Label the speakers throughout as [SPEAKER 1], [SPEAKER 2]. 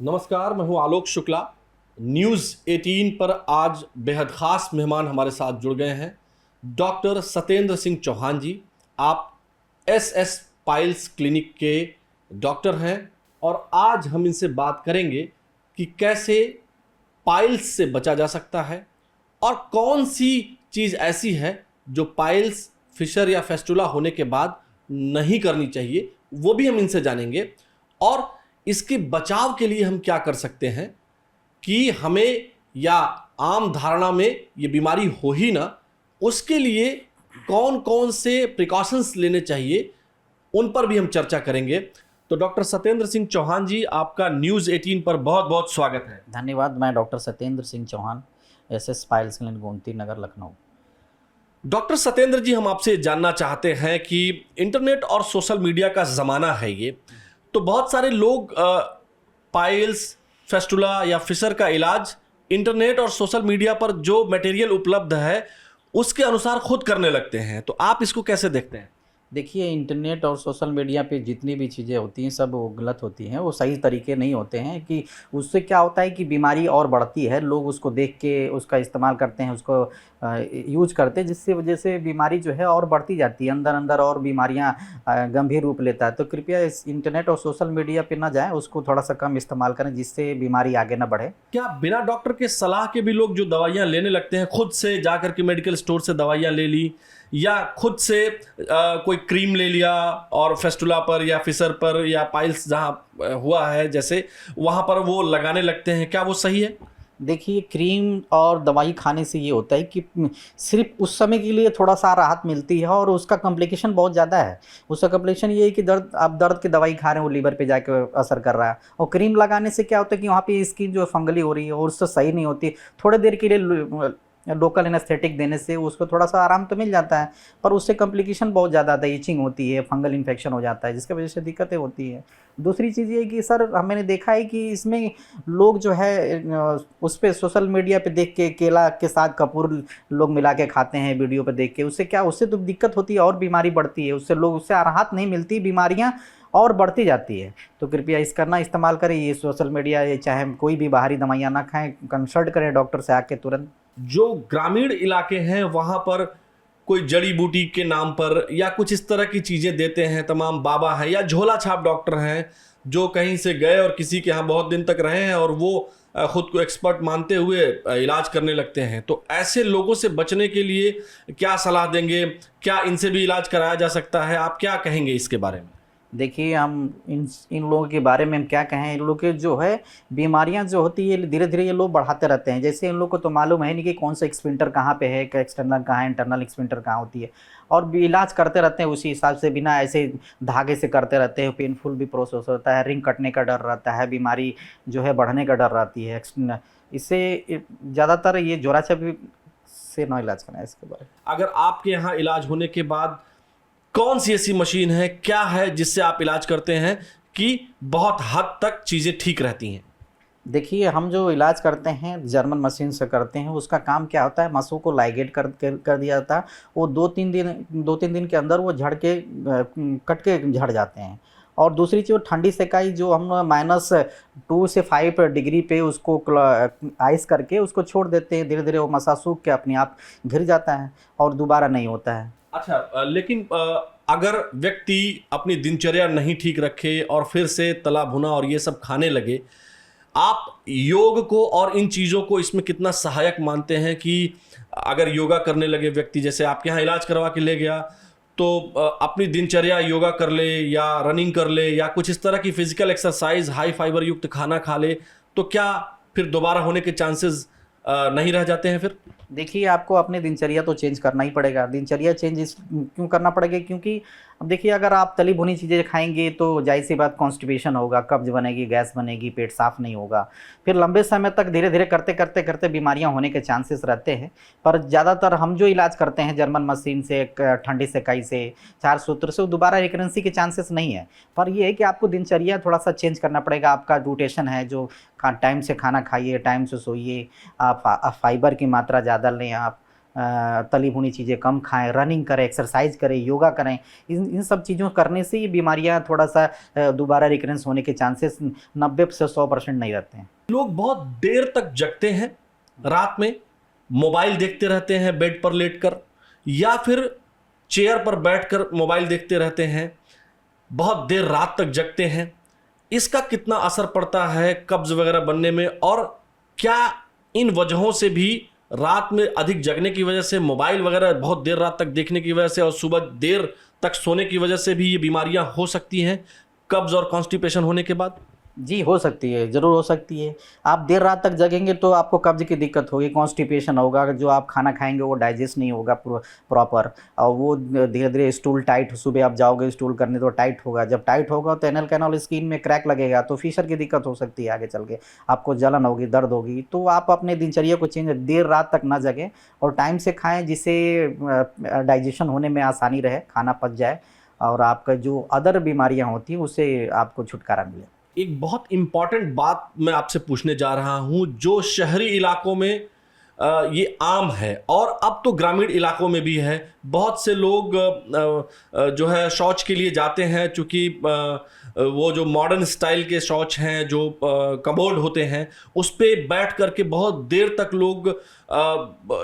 [SPEAKER 1] नमस्कार, मैं हूं आलोक शुक्ला। न्यूज़ 18 पर आज बेहद ख़ास मेहमान हमारे साथ जुड़ गए हैं। डॉक्टर सत्येंद्र सिंह चौहान जी, आप एस पाइल्स क्लिनिक के डॉक्टर हैं और आज हम इनसे बात करेंगे कि कैसे पाइल्स से बचा जा सकता है और कौन सी चीज़ ऐसी है जो पाइल्स, फिशर या फेस्टुला होने के बाद नहीं करनी चाहिए, वो भी हम इनसे जानेंगे। और इसके बचाव के लिए हम क्या कर सकते हैं कि हमें या आम धारणा में ये बीमारी हो ही ना, उसके लिए कौन कौन से प्रिकॉशंस लेने चाहिए, उन पर भी हम चर्चा करेंगे। तो डॉक्टर सत्येंद्र सिंह चौहान जी, आपका न्यूज़ 18 पर बहुत बहुत स्वागत है।
[SPEAKER 2] धन्यवाद। मैं doctor Satyendra Singh Chauhan, S piles clinic, Gomti Nagar, Lucknow.
[SPEAKER 1] Doctor Satyendra ji, हम आपसे जानना चाहते हैं कि इंटरनेट और सोशल मीडिया का ज़माना है ये, तो बहुत सारे लोग पाइल्स, फेस्टुला या फिशर का इलाज इंटरनेट और सोशल मीडिया पर जो मटेरियल उपलब्ध है उसके अनुसार खुद करने लगते हैं, तो आप इसको कैसे देखते हैं?
[SPEAKER 2] देखिए, इंटरनेट और सोशल मीडिया पे जितनी भी चीज़ें होती हैं सब वो गलत होती हैं, वो सही तरीके नहीं होते हैं। कि उससे क्या होता है कि बीमारी और बढ़ती है, लोग उसको देख के उसका इस्तेमाल करते हैं, उसको यूज करते हैं, जिससे वजह से बीमारी जो है और बढ़ती जाती है, अंदर अंदर और बीमारियां गंभीर रूप लेता है। तो कृपया इस इंटरनेट और सोशल मीडिया पे ना जाएं, उसको थोड़ा सा कम इस्तेमाल करें, जिससे बीमारी आगे ना बढ़े।
[SPEAKER 1] क्या बिना डॉक्टर के सलाह के भी लोग जो दवाइयाँ लेने लगते हैं, खुद से जाकर के मेडिकल स्टोर से दवाइयाँ ले ली या खुद से कोई क्रीम ले लिया और फेस्टुला पर या फिशर पर या पाइल्स जहाँ हुआ है जैसे, वहाँ पर वो लगाने लगते हैं, क्या वो सही है?
[SPEAKER 2] देखिए, क्रीम और दवाई खाने से ये होता है कि सिर्फ उस समय के लिए थोड़ा सा राहत मिलती है और उसका कॉम्प्लिकेशन बहुत ज़्यादा है। उसका कॉम्प्लिकेशन ये है कि आप दर्द की दवाई खा रहे हो, लीवर पे जाके असर कर रहा है। और क्रीम लगाने से क्या होता है कि वहाँ पे स्किन जो फंगली हो रही है और उससे सही नहीं होती। थोड़े देर के लिए लोकल एनेस्थेटिक देने से उसको थोड़ा सा आराम तो मिल जाता है, पर उससे कॉम्प्लिकेशन बहुत ज़्यादा आता है, इचिंग होती है, फंगल इन्फेक्शन हो जाता है, जिसकी वजह से दिक्कतें होती हैं। दूसरी चीज़ ये है कि सर, मैंने देखा है कि इसमें लोग जो है उस पर सोशल मीडिया पे देख के केला के साथ कपूर लोग मिला के खाते हैं, वीडियो पे देख के। उससे क्या, उससे तो दिक्कत होती है और बीमारी बढ़ती है, उससे राहत नहीं मिलती, बीमारियाँ और बढ़ती जाती है। तो कृपया इसका ना इस्तेमाल करें, ये सोशल मीडिया, ये चाहे कोई भी बाहरी दवाइयाँ ना खाएं, कंसल्ट करें डॉक्टर से आके तुरंत।
[SPEAKER 1] जो ग्रामीण इलाके हैं वहाँ पर कोई जड़ी बूटी के नाम पर या कुछ इस तरह की चीज़ें देते हैं, तमाम बाबा हैं या झोला छाप डॉक्टर हैं जो कहीं से गए और किसी के यहाँ बहुत दिन तक रहे हैं और वो खुद को एक्सपर्ट मानते हुए इलाज करने लगते हैं। तो ऐसे लोगों से बचने के लिए क्या सलाह देंगे? क्या इनसे भी इलाज कराया जा सकता है? आप क्या कहेंगे इसके बारे में?
[SPEAKER 2] देखिए, हम इन लोगों के बारे में हम क्या कहें। इन लोग के जो है बीमारियां जो होती है धीरे धीरे ये लोग बढ़ाते रहते हैं। जैसे इन लोग को तो मालूम है नहीं कि कौन सा एक्सपिंटर कहाँ पे है, एक्सटर्नल कहाँ है, इंटरनल एक्सपिंटर कहाँ होती है, और भी इलाज करते रहते हैं उसी हिसाब से, बिना ऐसे धागे से करते रहते हैं। पेनफुल भी प्रोसेस होता है, रिंग कटने का डर रहता है, बीमारी जो है बढ़ने का डर रहती है। इससे ज़्यादातर ये जोरा छपी से ना इलाज कराएं इसके बारे में।
[SPEAKER 1] अगर आपके यहाँ इलाज होने के बाद कौन सी ऐसी मशीन है, क्या है जिससे आप इलाज करते हैं कि बहुत हद तक चीज़ें ठीक रहती हैं?
[SPEAKER 2] देखिए, हम जो इलाज करते हैं जर्मन मशीन से करते हैं। उसका काम क्या होता है, मसों को लाइगेट कर दिया जाता है। वो 2-3 दिन के अंदर वो झड़ के कट के झड़ जाते हैं। और दूसरी चीज़, ठंडी सेकाई जो हम -2 से 5 डिग्री पे उसको आइस करके उसको छोड़ देते हैं, धीरे धीरे वो मसा सूख के अपने आप घिर जाता है और दोबारा नहीं होता है।
[SPEAKER 1] अच्छा, लेकिन अगर व्यक्ति अपनी दिनचर्या नहीं ठीक रखे और फिर से तला भुना और ये सब खाने लगे, आप योग को और इन चीज़ों को इसमें कितना सहायक मानते हैं कि अगर योगा करने लगे व्यक्ति, जैसे आपके यहाँ इलाज करवा के ले गया, तो अपनी दिनचर्या योगा कर ले या रनिंग कर ले या कुछ इस तरह की फिजिकल एक्सरसाइज, हाई फाइबर युक्त खाना खा ले, तो क्या फिर दोबारा होने के चांसेस नहीं रह जाते हैं फिर?
[SPEAKER 2] देखिए, आपको अपनी दिनचर्या तो चेंज करना ही पड़ेगा। दिनचर्या चेंज इस क्यों करना पड़ेगा, क्योंकि अब देखिए, अगर आप तली भुनी चीज़ें खाएंगे तो जाहिर सी बात कॉन्स्टिपेशन होगा, कब्ज बनेगी, गैस बनेगी, पेट साफ नहीं होगा। फिर लंबे समय तक धीरे धीरे करते करते करते बीमारियां होने के चांसेस रहते हैं। पर ज़्यादातर हम जो इलाज करते हैं जर्मन मशीन से, ठंडी सेकाई से, 4 सूत्र से, वो दोबारा रिकरेंसी के चांसेस नहीं है। पर यह है कि आपको दिनचर्या थोड़ा सा चेंज करना पड़ेगा। आपका रोटेशन है, जो टाइम से खाना खाइए, टाइम से सोइए, आप फाइबर की मात्रा ज़्यादा लें, आप तली भुनी चीज़ें कम खाएं, रनिंग करें, एक्सरसाइज करें, योगा करें। इन सब चीज़ों करने से ये बीमारियां थोड़ा सा दोबारा रिकरेंस होने के चांसेस 90 से 100% नहीं रहते हैं।
[SPEAKER 1] लोग बहुत देर तक जगते हैं, रात में मोबाइल देखते रहते हैं बेड पर लेटकर, या फिर चेयर पर बैठकर मोबाइल देखते रहते हैं, बहुत देर रात तक जगते हैं। इसका कितना असर पड़ता है कब्ज वगैरह बनने में, और क्या इन वजहों से भी, रात में अधिक जगने की वजह से, मोबाइल वगैरह बहुत देर रात तक देखने की वजह से और सुबह देर तक सोने की वजह से भी ये बीमारियां हो सकती हैं कब्ज और कॉन्स्टिपेशन होने के बाद?
[SPEAKER 2] जी, हो सकती है, ज़रूर हो सकती है। आप देर रात तक जगेंगे तो आपको कब्ज़ की दिक्कत होगी, कॉन्स्टिपेशन होगा, जो आप खाना खाएँगे वो डाइजेस्ट नहीं होगा प्रॉपर, और वो धीरे-धीरे स्टूल टाइट, सुबह आप जाओगे स्टूल करने तो टाइट होगा, जब टाइट होगा तो एनल कैनाल स्किन में क्रैक लगेगा, तो फिशर की दिक्कत हो सकती है आगे चल के, आपको जलन होगी, दर्द होगी। तो आप अपने दिनचर्या को चेंज, देर रात तक ना जगें और टाइम से खाएँ, जिससे डाइजेशन होने में आसानी रहे, खाना पच जाए और आपका जो अदर बीमारियाँ होती हैं उससे आपको छुटकारा मिले।
[SPEAKER 1] एक बहुत इंपॉर्टेंट बात मैं आपसे पूछने जा रहा हूं, जो शहरी इलाकों में ये आम है और अब तो ग्रामीण इलाकों में भी है। बहुत से लोग जो है शौच के लिए जाते हैं, चूँकि वो जो मॉडर्न स्टाइल के शौच हैं, जो कमोड होते हैं, उस पे बैठ करके बहुत देर तक लोग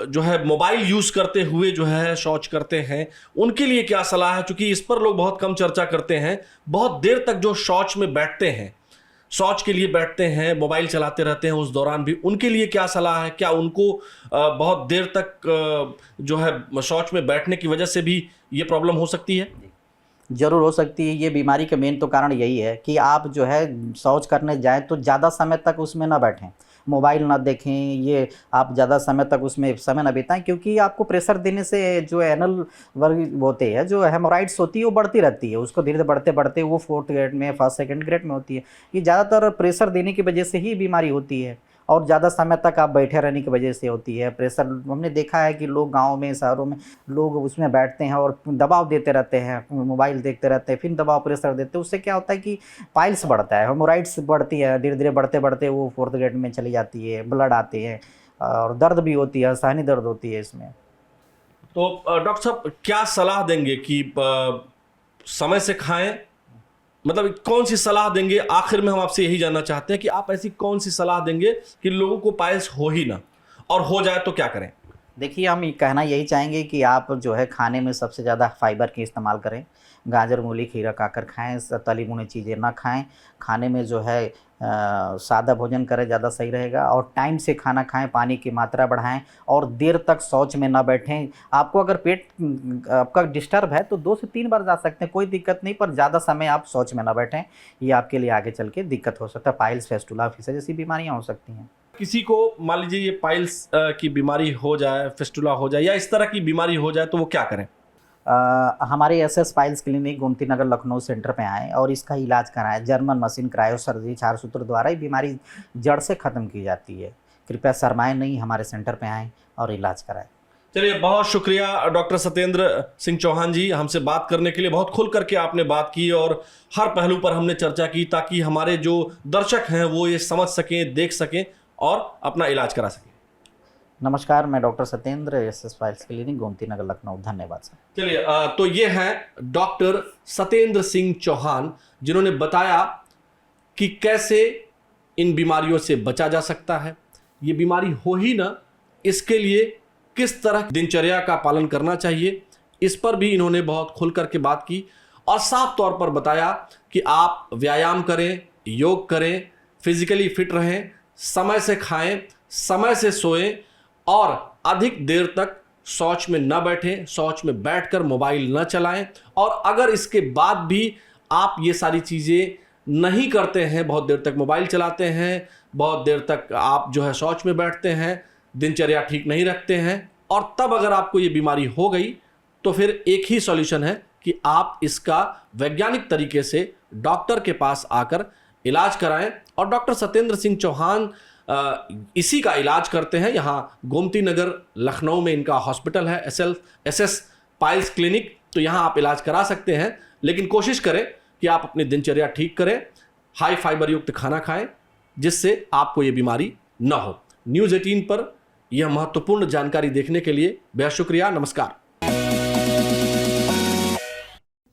[SPEAKER 1] जो है मोबाइल यूज़ करते हुए जो है शौच करते हैं। उनके लिए क्या सलाह है, चूँकि इस पर लोग बहुत कम चर्चा करते हैं। बहुत देर तक जो शौच में बैठते हैं, शौच के लिए बैठते हैं, मोबाइल चलाते रहते हैं, उस दौरान भी उनके लिए क्या सलाह है? क्या उनको बहुत देर तक जो है शौच में बैठने की वजह से भी ये प्रॉब्लम हो सकती है?
[SPEAKER 2] ज़रूर हो सकती है। ये बीमारी का मेन तो कारण यही है कि आप जो है शौच करने जाएँ तो ज़्यादा समय तक उसमें ना बैठें, मोबाइल ना देखें, ये आप ज़्यादा समय तक उसमें समय ना बिताएं, क्योंकि आपको प्रेशर देने से जो एनल वर्ग होते हैं, जो हेमोराइड्स होती है वो बढ़ती रहती है, उसको धीरे धीरे बढ़ते बढ़ते वो 4th ग्रेड में, 1st 2nd ग्रेड में होती है। ये ज़्यादातर प्रेशर देने की वजह से ही बीमारी होती है और ज़्यादा समय तक आप बैठे रहने की वजह से होती है। प्रेशर हमने देखा है कि लोग गाँव में, शहरों में लोग उसमें बैठते हैं और दबाव देते रहते हैं, मोबाइल देखते रहते हैं, फिर दबाव प्रेशर देते हैं। उससे क्या होता है कि पाइल्स बढ़ता है, हेमोराइड्स बढ़ती है, धीरे धीरे बढ़ते बढ़ते वो 4th ग्रेड में चली जाती है, ब्लड आते हैं और दर्द भी होती है, सहनी दर्द होती है इसमें।
[SPEAKER 1] तो डॉक्टर साहब क्या सलाह देंगे कि समय से खाएं, मतलब कौन सी सलाह देंगे? आखिर में हम आपसे यही जानना चाहते हैं कि आप ऐसी कौन सी सलाह देंगे कि लोगों को पाइल्स हो ही ना, और हो जाए तो क्या करें?
[SPEAKER 2] देखिए, हम कहना यही चाहेंगे कि आप जो है खाने में सबसे ज़्यादा फाइबर की इस्तेमाल करें, गाजर, मूली, खीरा काकर खाएँ, तली भुनी चीज़ें ना खाएँ, खाने में जो है सादा भोजन करें, ज़्यादा सही रहेगा, और टाइम से खाना खाएं, पानी की मात्रा बढ़ाएं और देर तक शौच में ना बैठें। आपको अगर पेट आपका डिस्टर्ब है तो 2 से 3 बार जा सकते हैं, कोई दिक्कत नहीं, पर ज़्यादा समय आप शौच में ना बैठें, ये आपके लिए आगे चल के दिक्कत हो सकता है। पाइल्स, फिस्टुला, फिशर जैसी बीमारियाँ हो सकती हैं।
[SPEAKER 1] किसी को मान लीजिए ये पाइल्स की बीमारी हो जाए, फिस्टुला हो जाए, या इस तरह की बीमारी हो जाए, तो वो क्या करें?
[SPEAKER 2] हमारे SS piles clinic Gomti Nagar Lucknow centre पे आएँ और इसका इलाज कराएं। जर्मन मशीन, क्रायोसर्जरी, 4 सूत्र द्वारा ये बीमारी जड़ से ख़त्म की जाती है। कृपया शर्माएं नहीं, हमारे सेंटर पे आएँ और इलाज कराएं।
[SPEAKER 1] चलिए, बहुत शुक्रिया डॉक्टर सत्येंद्र सिंह चौहान जी, हमसे बात करने के लिए। बहुत खुल करके आपने बात की और हर पहलू पर हमने चर्चा की, ताकि हमारे जो दर्शक हैं वो ये समझ सकें, देख सकें और अपना इलाज करा सकें।
[SPEAKER 2] नमस्कार, मैं doctor Satyendra, SS piles clinic Gomti Nagar Lucknow. धन्यवाद सर।
[SPEAKER 1] चलिए, तो ये हैं डॉक्टर सत्येंद्र सिंह चौहान, जिन्होंने बताया कि कैसे इन बीमारियों से बचा जा सकता है। ये बीमारी हो ही ना, इसके लिए किस तरह दिनचर्या का पालन करना चाहिए, इस पर भी इन्होंने बहुत खुल करके बात की और साफ तौर पर बताया कि आप व्यायाम करें, योग करें, फिजिकली फिट रहें, समय से खाएं, समय से सोएं और अधिक देर तक शौच में न बैठें, शौच में बैठकर मोबाइल न चलाएं। और अगर इसके बाद भी आप ये सारी चीज़ें नहीं करते हैं, बहुत देर तक मोबाइल चलाते हैं, बहुत देर तक आप जो है शौच में बैठते हैं, दिनचर्या ठीक नहीं रखते हैं, और तब अगर आपको ये बीमारी हो गई, तो फिर एक ही सॉल्यूशन है कि आप इसका वैज्ञानिक तरीके से डॉक्टर के पास आकर इलाज कराएं। और डॉक्टर सत्येंद्र सिंह चौहान इसी का इलाज करते हैं। यहाँ गोमती नगर लखनऊ में इनका हॉस्पिटल है, एसएस पाइल्स क्लिनिक। तो यहाँ आप इलाज करा सकते हैं, लेकिन कोशिश करें कि आप अपनी दिनचर्या ठीक करें, हाई फाइबर युक्त खाना खाएं, जिससे आपको ये बीमारी ना हो। न्यूज़ 18 पर यह महत्वपूर्ण जानकारी देखने के लिए बेहद शुक्रिया। नमस्कार।